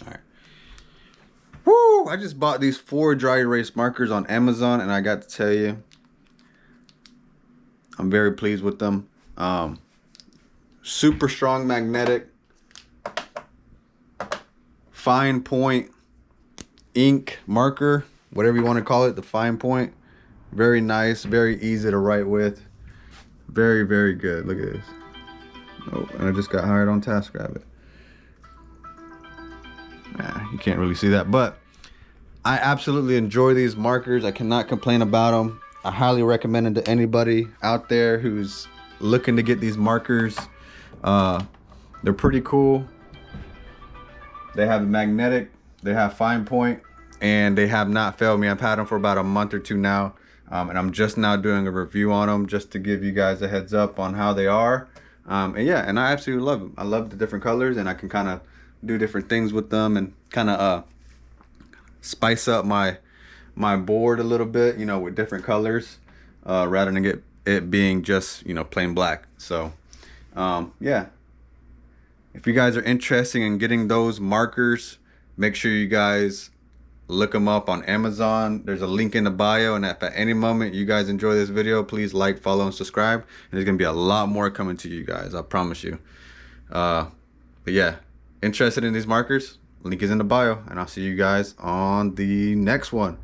Alright. Woo! I just bought these 4 dry erase markers on Amazon, and I got to tell you, I'm very pleased with them. Super strong magnetic, fine point ink marker, whatever you want to call it, the fine point. Very nice, very easy to write with. Very, very good. Look at this. Oh, and I just got hired on TaskRabbit. Nah, you can't really see that, but I absolutely enjoy these markers. I cannot complain about them. I highly recommend them to anybody out there who's looking to get these markers. They're pretty cool. They have magnetic, they have fine point, and they have not failed me. I've had them for about a month or 2 now, and I'm just now doing a review on them just to give you guys a heads up on how they are. And yeah, and I absolutely love them. I love the different colors, and I can kind of do different things with them and kind of spice up my board a little bit, you know, with different colors, rather than get it being just, you know, plain black. So yeah, if you guys are interested in getting those markers, make sure you guys look them up on Amazon. There's a link in the bio, and if at any moment you guys enjoy this video, please like, follow, and subscribe. And there's gonna be a lot more coming to you guys, I promise you. But yeah, interested in these markers, link is in the bio, and I'll see you guys on the next one.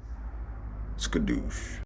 Skadoosh.